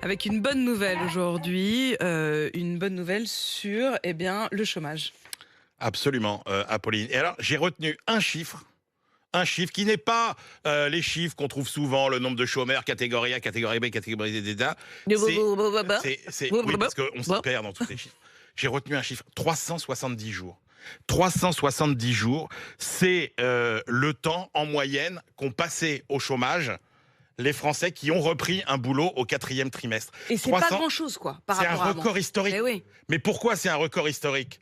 Avec une bonne nouvelle aujourd'hui, une bonne nouvelle sur le chômage. Absolument, Apolline. Et alors, j'ai retenu un chiffre qui n'est pas les chiffres qu'on trouve souvent, le nombre de chômeurs, catégorie A, catégorie B, catégorie D. Oui, parce qu'on s'y perd dans tous les chiffres. J'ai retenu un chiffre, 370 jours. 370 jours, c'est le temps en moyenne qu'ont passé au chômage les Français qui ont repris un boulot au 4e trimestre. Et c'est pas grand-chose, quoi, par C'est un rapport à avant. record historique. Eh oui. Mais pourquoi c'est un record historique?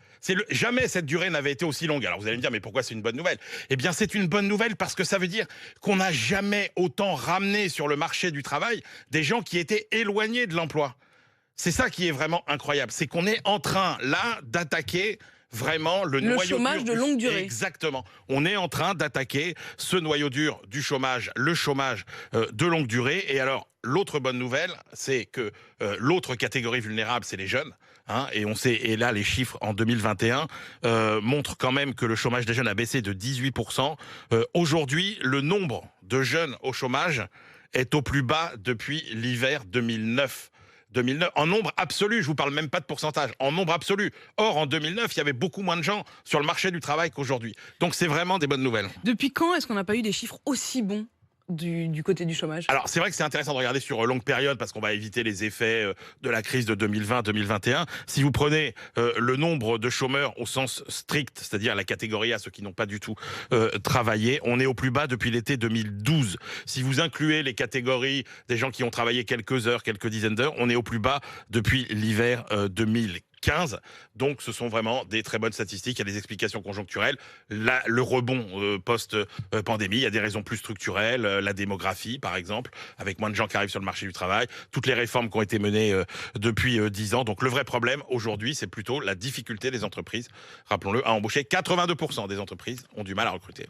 Jamais cette durée n'avait été aussi longue. Alors vous allez me dire, mais pourquoi c'est une bonne nouvelle? Eh bien, c'est une bonne nouvelle parce que ça veut dire qu'on n'a jamais autant ramené sur le marché du travail des gens qui étaient éloignés de l'emploi. C'est ça qui est vraiment incroyable. C'est qu'on est en train, là, d'attaquer vraiment le noyau chômage dur de longue durée. Exactement. On est en train d'attaquer ce noyau dur du chômage, le chômage de longue durée. Et alors, l'autre bonne nouvelle, c'est que l'autre catégorie vulnérable, c'est les jeunes. Hein, et on sait, et là, les chiffres en 2021 montrent quand même que le chômage des jeunes a baissé de 18%. Aujourd'hui, le nombre de jeunes au chômage est au plus bas depuis l'hiver 2009. En nombre absolu, je vous parle même pas de pourcentage, en nombre absolu. Or, en 2009, il y avait beaucoup moins de gens sur le marché du travail qu'aujourd'hui. Donc, c'est vraiment des bonnes nouvelles. Depuis quand est-ce qu'on n'a pas eu des chiffres aussi bons du côté du chômage? Alors, c'est vrai que c'est intéressant de regarder sur longue période parce qu'on va éviter les effets de la crise de 2020-2021. Si vous prenez le nombre de chômeurs au sens strict, c'est-à-dire la catégorie A, ceux qui n'ont pas du tout travaillé, on est au plus bas depuis l'été 2012. Si vous incluez les catégories des gens qui ont travaillé quelques heures, quelques dizaines d'heures, on est au plus bas depuis l'hiver 2015. Donc ce sont vraiment des très bonnes statistiques. Il y a des explications conjoncturelles. Là, le rebond post-pandémie, il y a des raisons plus structurelles, la démographie par exemple, avec moins de gens qui arrivent sur le marché du travail, toutes les réformes qui ont été menées depuis 10 ans. Donc le vrai problème aujourd'hui, c'est plutôt la difficulté des entreprises, rappelons-le, à embaucher. 82% des entreprises ont du mal à recruter.